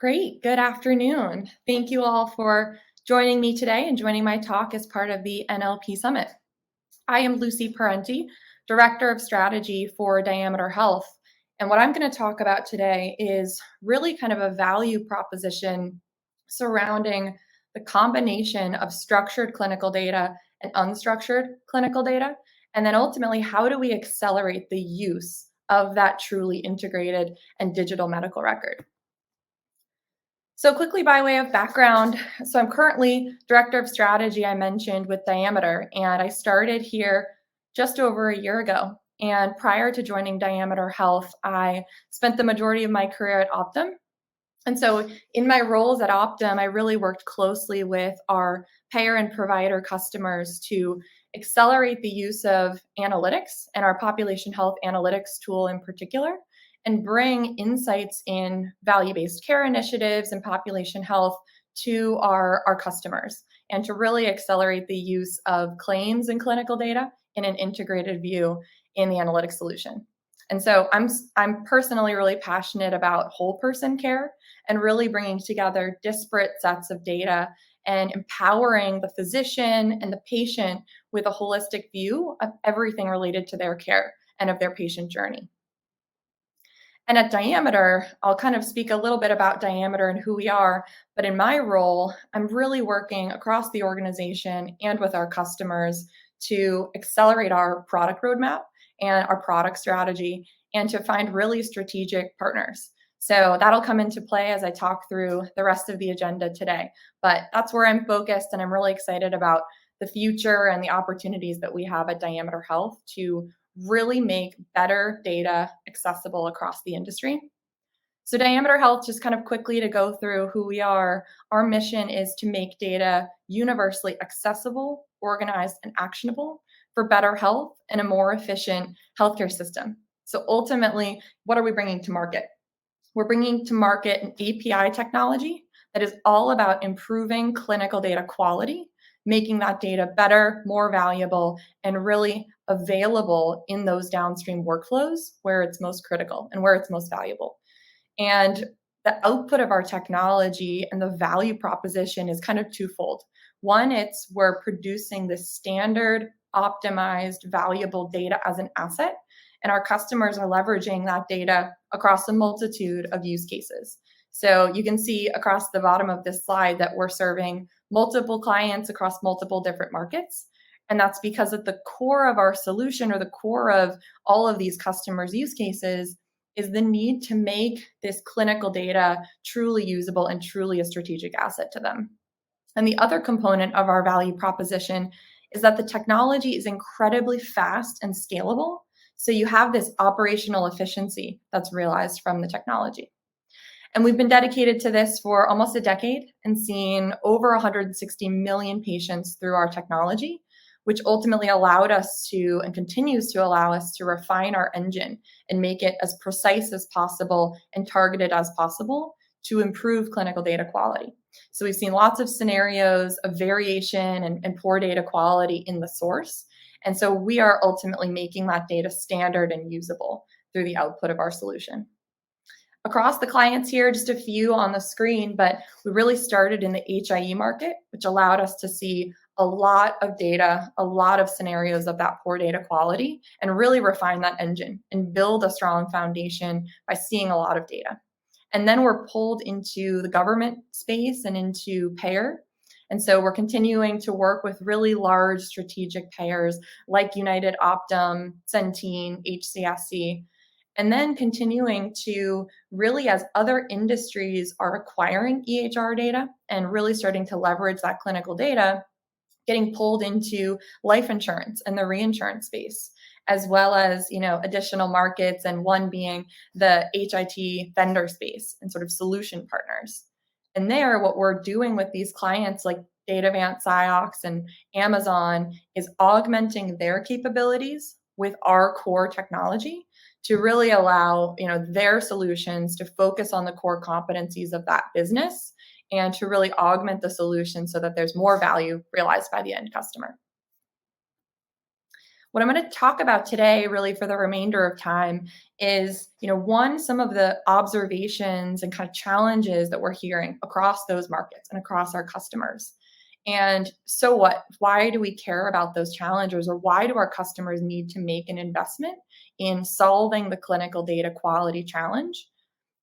Great. Good afternoon. Thank you all for joining me today and joining my talk as part of the NLP Summit. I am Lucy Parente, Director of Strategy for Diameter Health. And what I'm going to talk about today is really kind of a value proposition surrounding the combination of structured clinical data and unstructured clinical data. And then ultimately, how do we accelerate the use of that truly integrated and digital medical record? So quickly by way of background, so I'm currently Director of Strategy, I mentioned, with Diameter, and I started here just over a year ago. And prior to joining Diameter Health, I spent the majority of my career at Optum. And so in my roles at Optum, I really worked closely with our payer and provider customers to accelerate the use of analytics and our population health analytics tool in particular, and bring insights in value-based care initiatives and population health to our customers, and to really accelerate the use of claims and clinical data in an integrated view in the analytics solution. And so I'm personally really passionate about whole person care and really bringing together disparate sets of data and empowering the physician and the patient with a holistic view of everything related to their care and of their patient journey. And at Diameter, I'll kind of speak a little bit about Diameter and who we are, but in my role, I'm really working across the organization and with our customers to accelerate our product roadmap and our product strategy, and to find really strategic partners. So that'll come into play as I talk through the rest of the agenda today. But that's where I'm focused, and I'm really excited about the future and the opportunities that we have at Diameter Health to really make better data accessible across the industry. So Diameter Health, just kind of quickly to go through who we are, our mission is to make data universally accessible, organized, and actionable for better health and a more efficient healthcare system. So ultimately, what are we bringing to market? We're bringing to market an API technology that is all about improving clinical data quality, making that data better, more valuable, and really available in those downstream workflows where it's most critical and where it's most valuable. And the output of our technology and the value proposition is kind of twofold. One, it's we're producing this standard, optimized, valuable data as an asset, and our customers are leveraging that data across a multitude of use cases. So you can see across the bottom of this slide that we're serving multiple clients across multiple different markets. And that's because at the core of our solution, or the core of all of these customers' use cases, is the need to make this clinical data truly usable and truly a strategic asset to them. And the other component of our value proposition is that the technology is incredibly fast and scalable. So you have this operational efficiency that's realized from the technology. And we've been dedicated to this for almost a decade and seen over 160 million patients through our technology, which ultimately allowed us to, and continues to allow us to, refine our engine and make it as precise as possible and targeted as possible to improve clinical data quality. So we've seen lots of scenarios of variation and poor data quality in the source. And so we are ultimately making that data standard and usable through the output of our solution. Across the clients here, just a few on the screen, but we really started in the HIE market, which allowed us to see a lot of data, a lot of scenarios of that poor data quality, and really refine that engine and build a strong foundation by seeing a lot of data. And then we're pulled into the government space and into payer. And so we're continuing to work with really large strategic payers like United, Optum, Centene, HCSC, and then continuing to really, as other industries are acquiring EHR data and really starting to leverage that clinical data, getting pulled into life insurance and the reinsurance space, as well as, additional markets, and one being the HIT vendor space and sort of solution partners. And there, what we're doing with these clients like Datavant, Ciox, and Amazon is augmenting their capabilities with our core technology to really allow, their solutions to focus on the core competencies of that business and to really augment the solution so that there's more value realized by the end customer. What I'm going to talk about today, really for the remainder of time, is one, some of the observations and kind of challenges that we're hearing across those markets and across our customers. And so what? Why do we care about those challenges, or why do our customers need to make an investment in solving the clinical data quality challenge?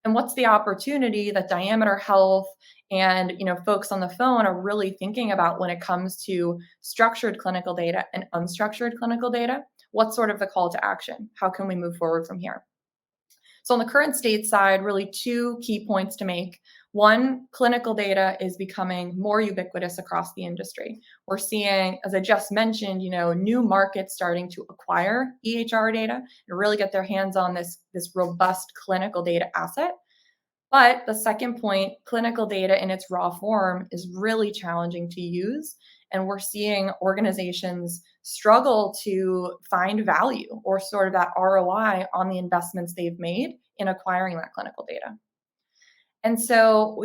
And what's the opportunity that Diameter Health and folks on the phone are really thinking about when it comes to structured clinical data and unstructured clinical data? What's sort of the call to action? How can we move forward from here? So on the current state side, really two key points to make. One, clinical data is becoming more ubiquitous across the industry. We're seeing, as I just mentioned, new markets starting to acquire EHR data and really get their hands on this robust clinical data asset. But the second point, clinical data in its raw form is really challenging to use. And we're seeing organizations struggle to find value or sort of that ROI on the investments they've made in acquiring that clinical data. And so,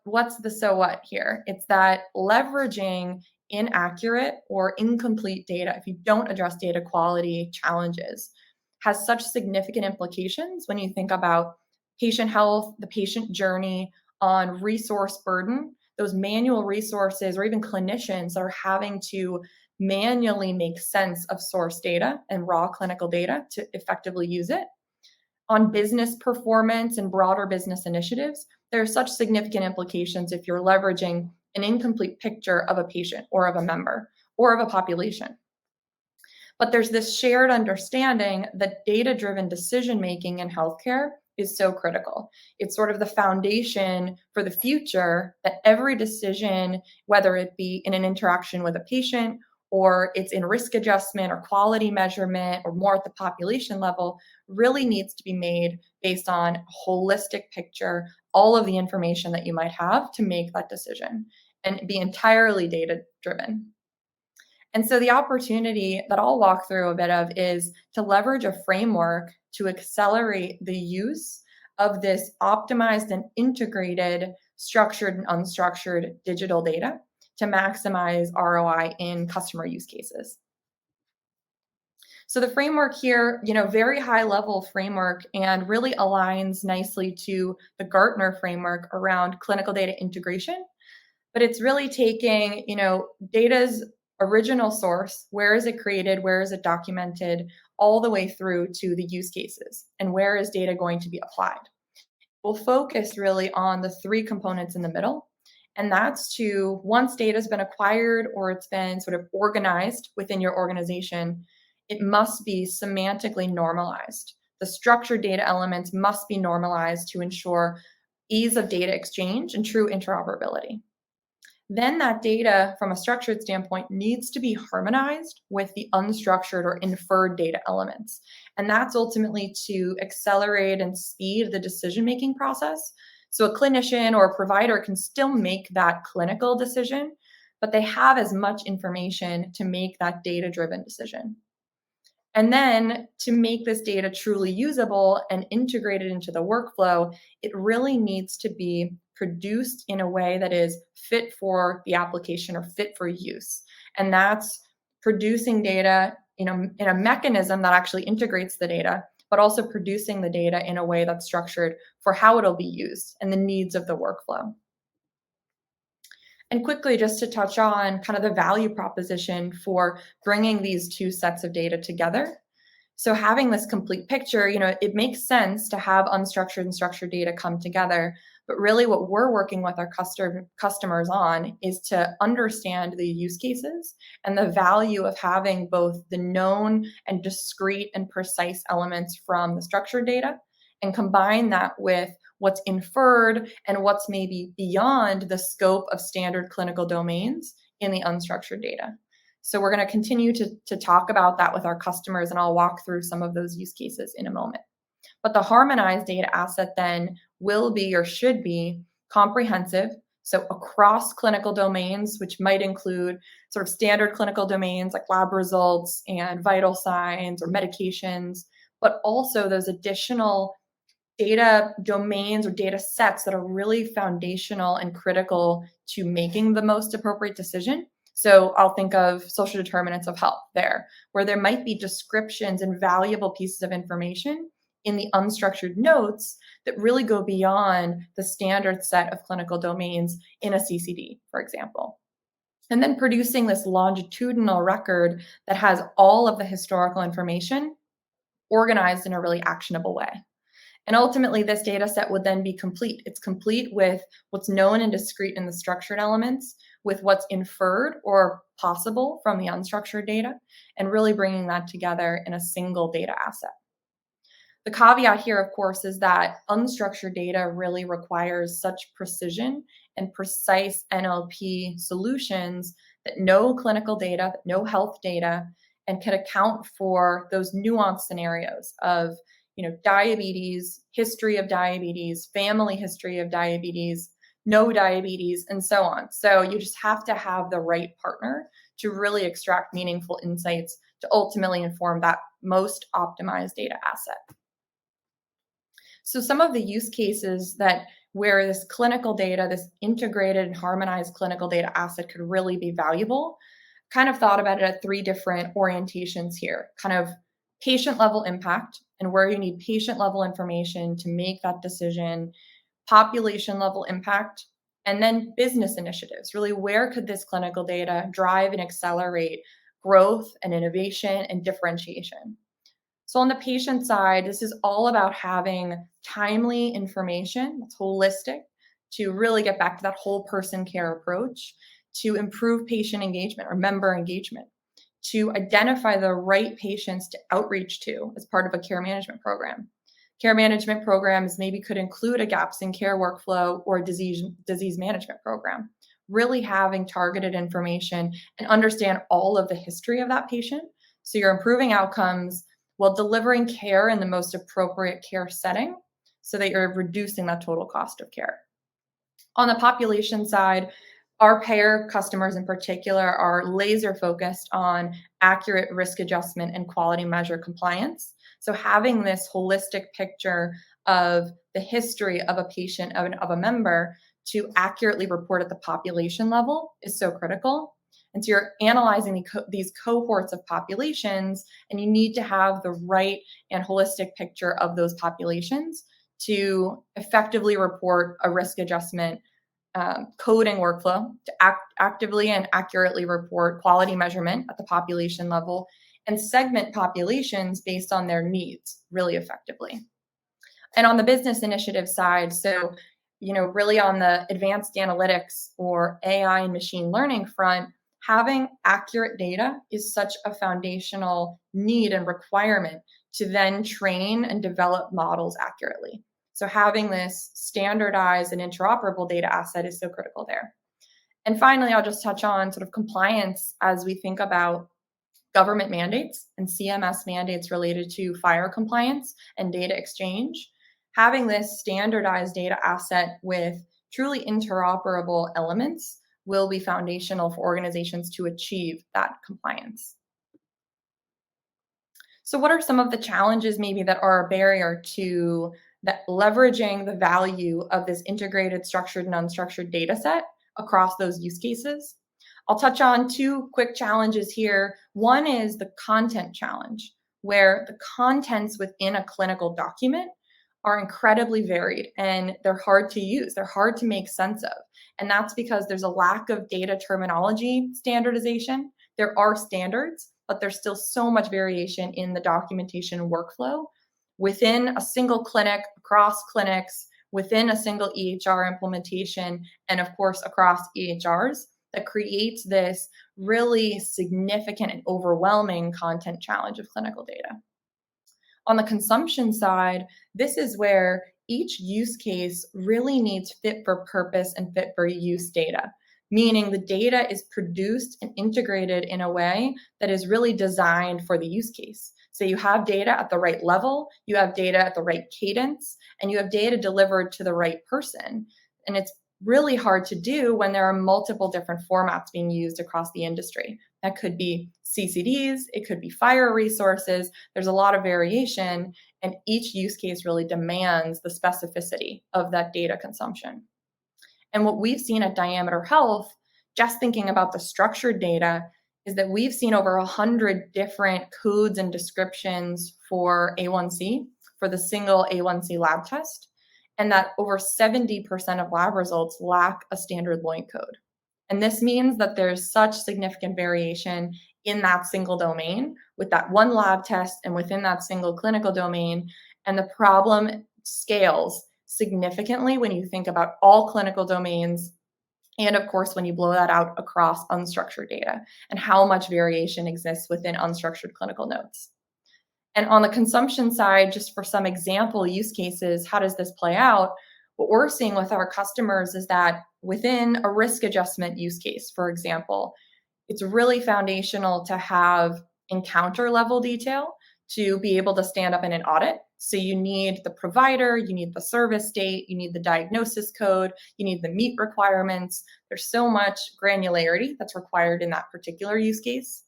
what's the so what here? It's that leveraging inaccurate or incomplete data, if you don't address data quality challenges, has such significant implications when you think about patient health, the patient journey, on resource burden, those manual resources, or even clinicians that are having to manually make sense of source data and raw clinical data to effectively use it. On business performance and broader business initiatives, there are such significant implications if you're leveraging an incomplete picture of a patient or of a member or of a population. But there's this shared understanding that data-driven decision-making in healthcare is so critical. It's sort of the foundation for the future, that every decision, whether it be in an interaction with a patient or it's in risk adjustment or quality measurement or more at the population level, really needs to be made based on a holistic picture, all of the information that you might have to make that decision, and be entirely data driven. And so the opportunity that I'll walk through a bit of is to leverage a framework to accelerate the use of this optimized and integrated structured and unstructured digital data to maximize ROI in customer use cases. So the framework here, very high level framework, and really aligns nicely to the Gartner framework around clinical data integration. But it's really taking, data's original source, where is it created, where is it documented, all the way through to the use cases, and where is data going to be applied. We'll focus really on the three components in the middle. And that's to, once data has been acquired or it's been sort of organized within your organization, it must be semantically normalized. The structured data elements must be normalized to ensure ease of data exchange and true interoperability. Then that data from a structured standpoint needs to be harmonized with the unstructured or inferred data elements. And that's ultimately to accelerate and speed the decision-making process. So a clinician or a provider can still make that clinical decision, but they have as much information to make that data-driven decision. And then to make this data truly usable and integrated into the workflow, it really needs to be produced in a way that is fit for the application or fit for use. And that's producing data in a mechanism that actually integrates the data, but also producing the data in a way that's structured for how it'll be used and the needs of the workflow. And quickly, just to touch on kind of the value proposition for bringing these two sets of data together. So having this complete picture, it makes sense to have unstructured and structured data come together. But really what we're working with our customers on is to understand the use cases and the value of having both the known and discrete and precise elements from the structured data, and combine that with what's inferred and what's maybe beyond the scope of standard clinical domains in the unstructured data. So we're going to continue to talk about that with our customers, and I'll walk through some of those use cases in a moment. But the harmonized data asset then will be, or should be, comprehensive. So across clinical domains, which might include sort of standard clinical domains like lab results and vital signs or medications, but also those additional data domains or data sets that are really foundational and critical to making the most appropriate decision. So I'll think of social determinants of health there, where there might be descriptions and valuable pieces of information in the unstructured notes that really go beyond the standard set of clinical domains in a CCD, for example. And then producing this longitudinal record that has all of the historical information organized in a really actionable way. And ultimately, this data set would then be complete. It's complete with what's known and discrete in the structured elements, with what's inferred or possible from the unstructured data, and really bringing that together in a single data asset. The caveat here, of course, is that unstructured data really requires such precision and precise NLP solutions that no clinical data, no health data, and can account for those nuanced scenarios of diabetes, history of diabetes, family history of diabetes, no diabetes, and so on. So you just have to have the right partner to really extract meaningful insights to ultimately inform that most optimized data asset. So some of the use cases that where this clinical data, this integrated and harmonized clinical data asset could really be valuable, kind of thought about it at three different orientations here. Kind of patient level impact and where you need patient level information to make that decision, population level impact, and then business initiatives. Really, where could this clinical data drive and accelerate growth and innovation and differentiation? So on the patient side, this is all about having timely information that's holistic to really get back to that whole person care approach, to improve patient engagement or member engagement, to identify the right patients to outreach to as part of a care management program. Care management programs maybe could include a gaps in care workflow or disease management program. Really having targeted information and understand all of the history of that patient. So you're improving outcomes while delivering care in the most appropriate care setting so that you're reducing that total cost of care. On the population side, our payer customers in particular are laser focused on accurate risk adjustment and quality measure compliance. So having this holistic picture of the history of a patient, of a member, to accurately report at the population level is so critical. And so you're analyzing these cohorts of populations, and you need to have the right and holistic picture of those populations to effectively report a risk adjustment coding workflow to actively and accurately report quality measurement at the population level and segment populations based on their needs really effectively. And on the business initiative side, so really on the advanced analytics or AI and machine learning front, having accurate data is such a foundational need and requirement to then train and develop models accurately. So having this standardized and interoperable data asset is so critical there. And finally, I'll just touch on sort of compliance as we think about government mandates and CMS mandates related to FHIR compliance and data exchange. Having this standardized data asset with truly interoperable elements will be foundational for organizations to achieve that compliance. So what are some of the challenges maybe that are a barrier to that leveraging the value of this integrated structured and unstructured data set across those use cases? I'll touch on two quick challenges here. One is the content challenge, where the contents within a clinical document are incredibly varied and they're hard to use. They're hard to make sense of. And that's because there's a lack of data terminology standardization. There are standards, but there's still so much variation in the documentation workflow within a single clinic, across clinics, within a single EHR implementation, and of course, across EHRs that creates this really significant and overwhelming content challenge of clinical data. On the consumption side, this is where each use case really needs fit for purpose and fit for use data, meaning the data is produced and integrated in a way that is really designed for the use case. So you have data at the right level, you have data at the right cadence, and you have data delivered to the right person. And it's really hard to do when there are multiple different formats being used across the industry. That could be CCDs, it could be FHIR resources. There's a lot of variation, and each use case really demands the specificity of that data consumption. And what we've seen at Diameter Health, just thinking about the structured data, is that we've seen over 100 different codes and descriptions for A1C, for the single A1C lab test, and that over 70% of lab results lack a standard LOINC code. And this means that there's such significant variation in that single domain with that one lab test and within that single clinical domain. And the problem scales significantly when you think about all clinical domains. And of course, when you blow that out across unstructured data and how much variation exists within unstructured clinical notes. And on the consumption side, just for some example use cases, how does this play out? What we're seeing with our customers is that within a risk adjustment use case, for example, it's really foundational to have encounter level detail to be able to stand up in an audit. So you need the provider, you need the service date, you need the diagnosis code, you need the meet requirements. There's so much granularity that's required in that particular use case.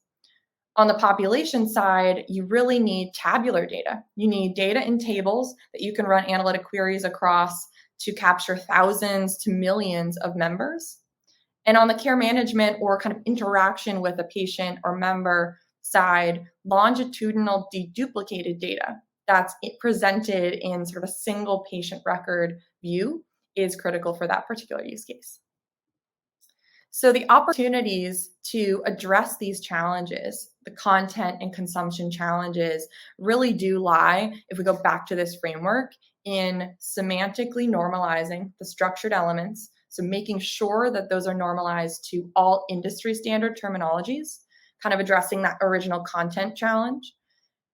On the population side, you really need tabular data. You need data in tables that you can run analytic queries across to capture thousands to millions of members. And on the care management or kind of interaction with a patient or member side, longitudinal deduplicated data that's presented in sort of a single patient record view is critical for that particular use case. So the opportunities to address these challenges, the content and consumption challenges, really do lie, if we go back to this framework, in semantically normalizing the structured elements. So making sure that those are normalized to all industry standard terminologies, kind of addressing that original content challenge,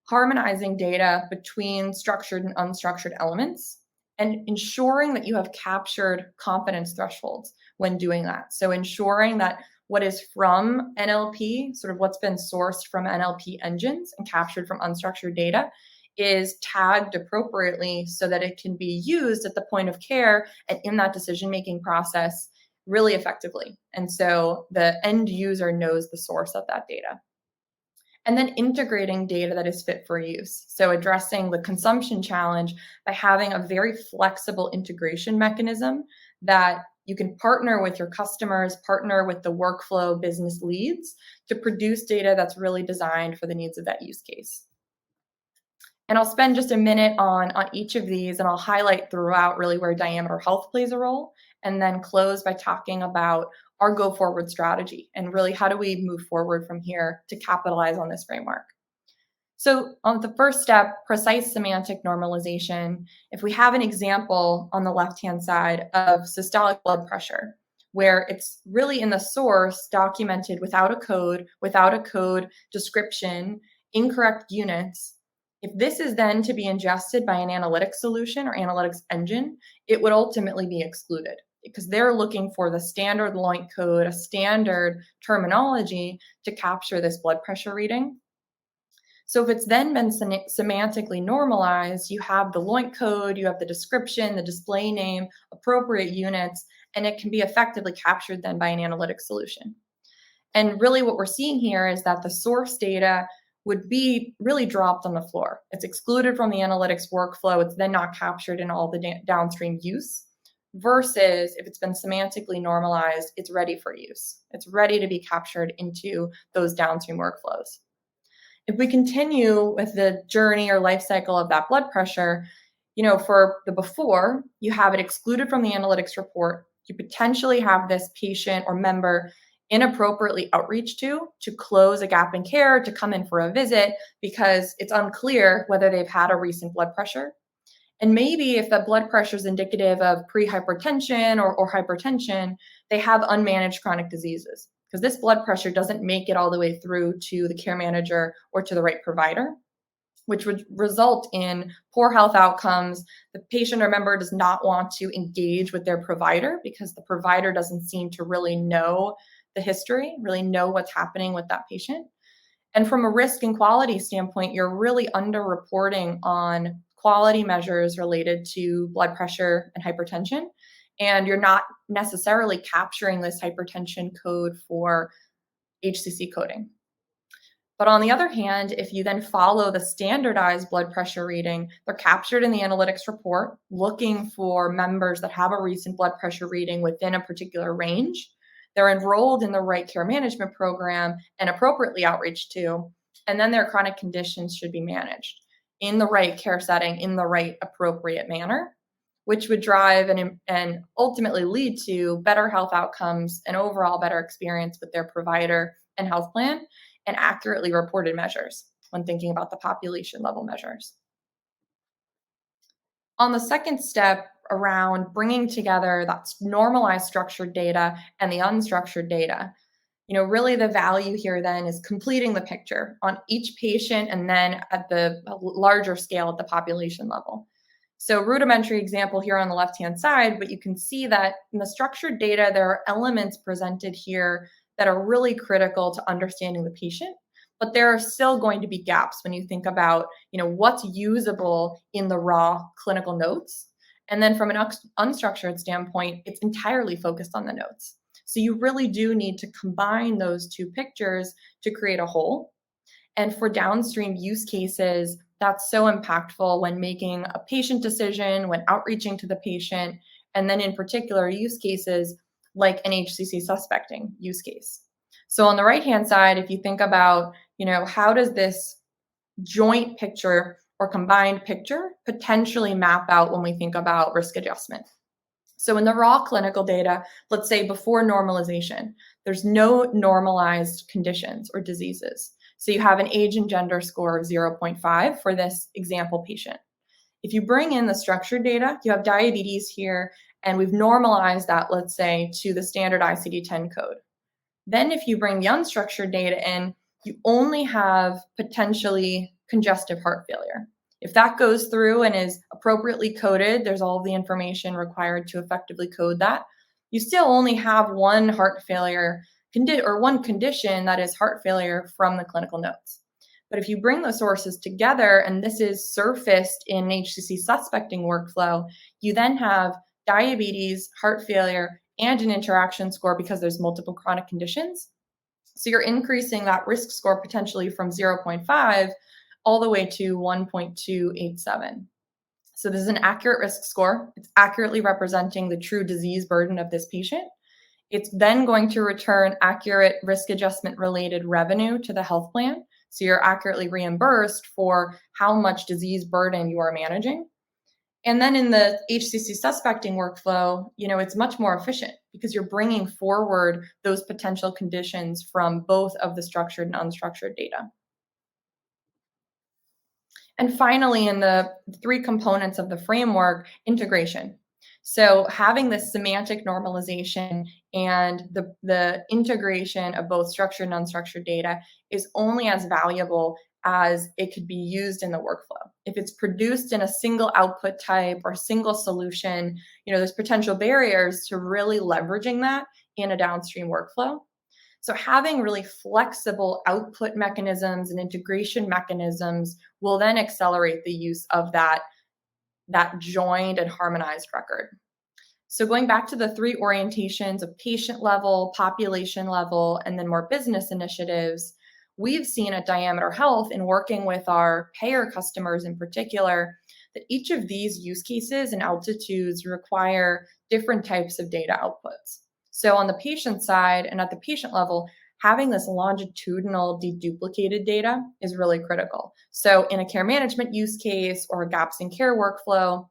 harmonizing data between structured and unstructured elements, and ensuring that you have captured confidence thresholds when doing that. So ensuring that what is from NLP, sort of what's been sourced from NLP engines and captured from unstructured data, is tagged appropriately so that it can be used at the point of care and in that decision-making process really effectively. And so the end user knows the source of that data. And then integrating data that is fit for use. So addressing the consumption challenge by having a very flexible integration mechanism that you can partner with your customers, partner with the workflow business leads to produce data that's really designed for the needs of that use case. And I'll spend just a minute on each of these, and I'll highlight throughout really where Diameter Health plays a role, and then close by talking about our go-forward strategy and really how do we move forward from here to capitalize on this framework. So on the first step, precise semantic normalization, if we have an example on the left-hand side of systolic blood pressure, where it's really in the source documented without a code description, incorrect units. If this is then to be ingested by an analytics solution or analytics engine, it would ultimately be excluded because they're looking for the standard LOINC code, a standard terminology to capture this blood pressure reading. So if it's then been semantically normalized, you have the LOINC code, you have the description, the display name, appropriate units, and it can be effectively captured then by an analytics solution. And really what we're seeing here is that the source data would be really dropped on the floor. It's excluded from the analytics workflow. It's then not captured in all the downstream use. Versus if it's been semantically normalized, it's ready for use. It's ready to be captured into those downstream workflows. If we continue with the journey or life cycle of that blood pressure, for the before, you have it excluded from the analytics report. You potentially have this patient or member inappropriately outreach to close a gap in care, to come in for a visit because it's unclear whether they've had a recent blood pressure. And maybe if the blood pressure is indicative of pre-hypertension or hypertension, they have unmanaged chronic diseases because this blood pressure doesn't make it all the way through to the care manager or to the right provider, which would result in poor health outcomes. The patient or member does not want to engage with their provider because the provider doesn't seem to really know the history, really know what's happening with that patient. And from a risk and quality standpoint, you're really underreporting on quality measures related to blood pressure and hypertension, and you're not necessarily capturing this hypertension code for HCC coding. But on the other hand, if you then follow the standardized blood pressure reading, they're captured in the analytics report, looking for members that have a recent blood pressure reading within a particular range. they're enrolled in the right care management program and appropriately outreached to, and then their chronic conditions should be managed in the right care setting, in the right appropriate manner, which would drive and ultimately lead to better health outcomes and overall better experience with their provider and health plan, and accurately reported measures when thinking about the population level measures. On the second step around bringing together that normalized structured data and the unstructured data, really the value here then is completing the picture on each patient and then at the larger scale at the population level. So rudimentary example here on the left-hand side, but you can see that in the structured data, there are elements presented here that are really critical to understanding the patient, but there are still going to be gaps when you think about, what's usable in the raw clinical notes. And then from an unstructured standpoint, it's entirely focused on the notes. So you really do need to combine those two pictures to create a whole. And for downstream use cases, that's so impactful when making a patient decision, when outreaching to the patient, and then in particular use cases like an HCC suspecting use case. So on the right-hand side, if you think about, how does this joint picture or combined picture potentially map out when we think about risk adjustment? So in the raw clinical data, let's say before normalization, there's no normalized conditions or diseases. So you have an age and gender score of 0.5 for this example patient. If you bring in the structured data, you have diabetes here, and we've normalized that, let's say, to the standard ICD-10 code. Then if you bring the unstructured data in, you only have potentially congestive heart failure. If that goes through and is appropriately coded, there's all of the information required to effectively code that. You still only have one heart failure or one condition that is heart failure from the clinical notes. But if you bring the sources together, and this is surfaced in HCC suspecting workflow, you then have diabetes, heart failure, and an interaction score because there's multiple chronic conditions. So you're increasing that risk score potentially from 0.5 all the way to 1.287. So this is an accurate risk score. It's accurately representing the true disease burden of this patient. It's then going to return accurate risk adjustment related revenue to the health plan. So you're accurately reimbursed for how much disease burden you are managing. And then in the HCC suspecting workflow, it's much more efficient because you're bringing forward those potential conditions from both of the structured and unstructured data. And finally, in the three components of the framework, integration. So having this semantic normalization and the integration of both structured and unstructured data is only as valuable as it could be used in the workflow. If it's produced in a single output type or single solution, there's potential barriers to really leveraging that in a downstream workflow. So having really flexible output mechanisms and integration mechanisms will then accelerate the use of that joined and harmonized record. So going back to the three orientations of patient level, population level, and then more business initiatives, we've seen at Diameter Health in working with our payer customers in particular, that each of these use cases and altitudes require different types of data outputs. So on the patient side and at the patient level, having this longitudinal deduplicated data is really critical. So in a care management use case or a gaps in care workflow,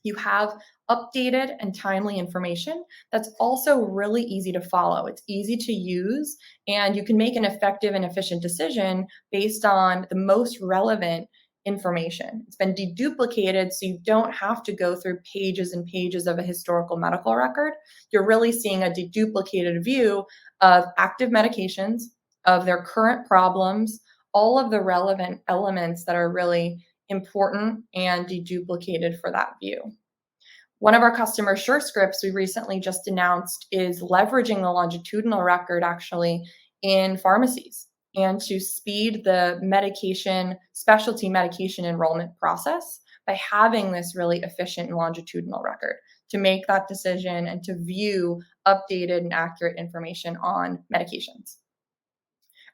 you have updated and timely information that's also really easy to follow. It's easy to use, and you can make an effective and efficient decision based on the most relevant information. It's been deduplicated, so you don't have to go through pages and pages of a historical medical record. You're really seeing a deduplicated view of active medications, of their current problems, all of the relevant elements that are really important and deduplicated for that view. One of our customer SureScripts we recently just announced is leveraging the longitudinal record actually in pharmacies and to speed the specialty medication enrollment process by having this really efficient and longitudinal record to make that decision and to view updated and accurate information on medications.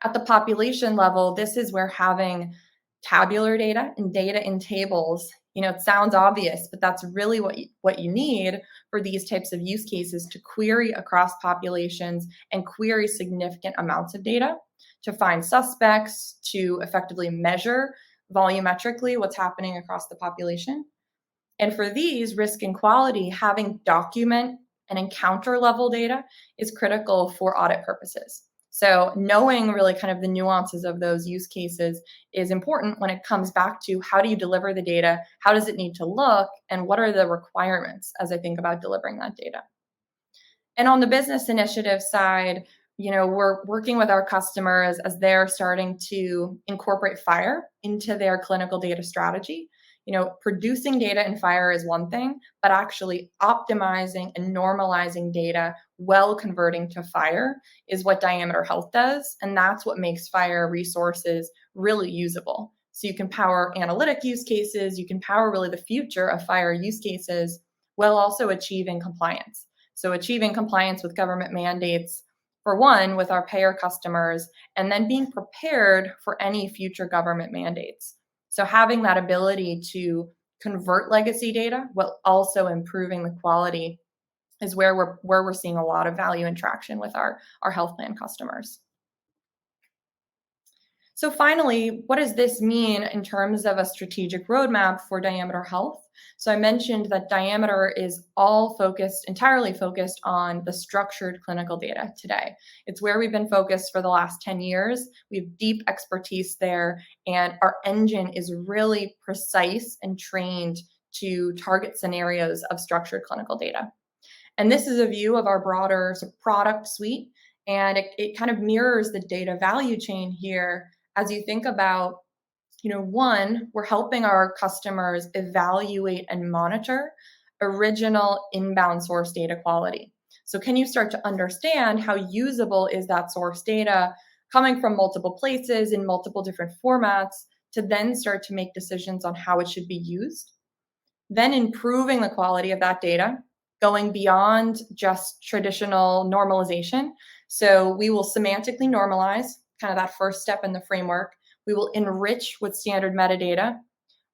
At the population level, this is where having tabular data and data in tables. It sounds obvious, but that's really what you need for these types of use cases, to query across populations and query significant amounts of data to find suspects, to effectively measure volumetrically what's happening across the population. And for these, risk and quality, having document and encounter level data is critical for audit purposes. So knowing really kind of the nuances of those use cases is important when it comes back to how do you deliver the data, how does it need to look, and what are the requirements as I think about delivering that data. And on the business initiative side, we're working with our customers as they're starting to incorporate FHIR into their clinical data strategy. Producing data in FHIR is one thing, but actually optimizing and normalizing data while converting to FHIR is what Diameter Health does. And that's what makes FHIR resources really usable. So you can power analytic use cases, you can power really the future of FHIR use cases while also achieving compliance. So achieving compliance with government mandates, for one, with our payer customers, and then being prepared for any future government mandates. So having that ability to convert legacy data while also improving the quality is where we're seeing a lot of value and traction with our health plan customers. So finally, what does this mean in terms of a strategic roadmap for Diameter Health? So I mentioned that Diameter is entirely focused on the structured clinical data today. It's where we've been focused for the last 10 years. We have deep expertise there, and our engine is really precise and trained to target scenarios of structured clinical data. And this is a view of our broader product suite, and it kind of mirrors the data value chain here as you think about, one, we're helping our customers evaluate and monitor original inbound source data quality. So can you start to understand how usable is that source data coming from multiple places in multiple different formats to then start to make decisions on how it should be used? Then improving the quality of that data, going beyond just traditional normalization. So we will semantically normalize, kind of that first step in the framework. We will enrich with standard metadata,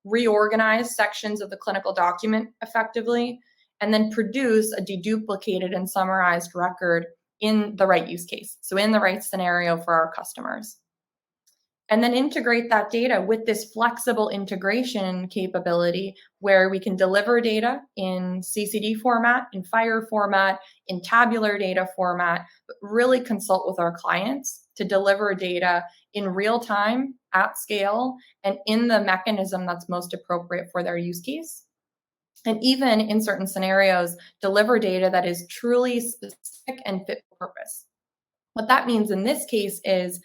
reorganize sections of the clinical document effectively, and then produce a deduplicated and summarized record in the right use case, so in the right scenario for our customers. And then integrate that data with this flexible integration capability where we can deliver data in CCD format, in FHIR format, in tabular data format, but really consult with our clients to deliver data in real time, at scale, and in the mechanism that's most appropriate for their use case. And even in certain scenarios, deliver data that is truly specific and fit for purpose. What that means in this case is,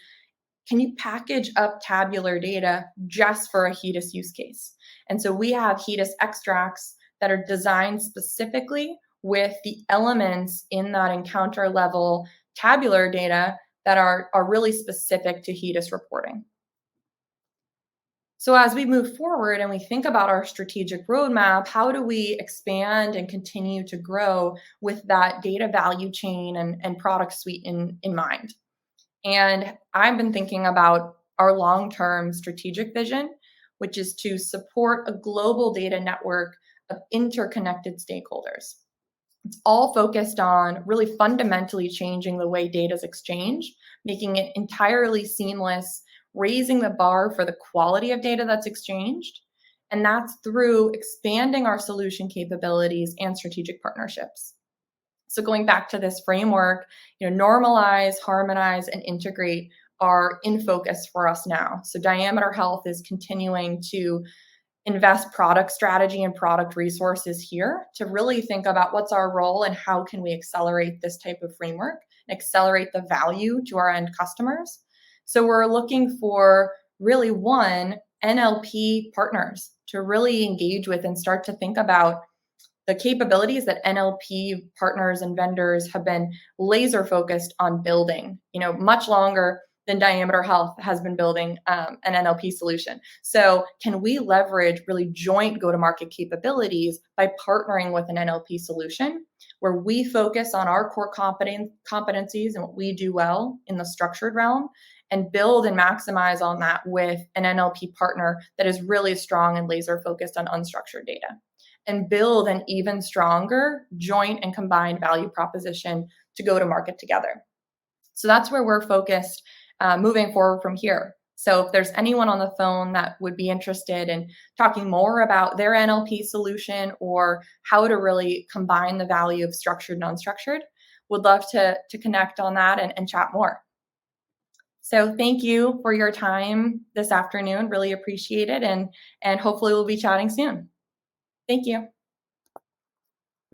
can you package up tabular data just for a HEDIS use case? And so we have HEDIS extracts that are designed specifically with the elements in that encounter level tabular data that are really specific to HEDIS reporting. So as we move forward and we think about our strategic roadmap, how do we expand and continue to grow with that data value chain and product suite in mind? And I've been thinking about our long-term strategic vision, which is to support a global data network of interconnected stakeholders. It's all focused on really fundamentally changing the way data is exchanged, making it entirely seamless, raising the bar for the quality of data that's exchanged. And that's through expanding our solution capabilities and strategic partnerships. So going back to this framework, normalize, harmonize, and integrate are in focus for us now. So Diameter Health is continuing to invest product strategy and product resources here to really think about what's our role and how can we accelerate this type of framework and accelerate the value to our end customers. So we're looking for really, one, NLP partners to really engage with and start to think about the capabilities that NLP partners and vendors have been laser focused on building, much longer than Diameter Health has been building an NLP solution. So can we leverage really joint go-to-market capabilities by partnering with an NLP solution where we focus on our core competencies and what we do well in the structured realm, and build and maximize on that with an NLP partner that is really strong and laser focused on unstructured data, and build an even stronger joint and combined value proposition to go to market together. So that's where we're focused moving forward from here. So if there's anyone on the phone that would be interested in talking more about their NLP solution or how to really combine the value of structured and unstructured, would love to connect on that and chat more. So thank you for your time this afternoon. Really appreciate it. And hopefully we'll be chatting soon. Thank you.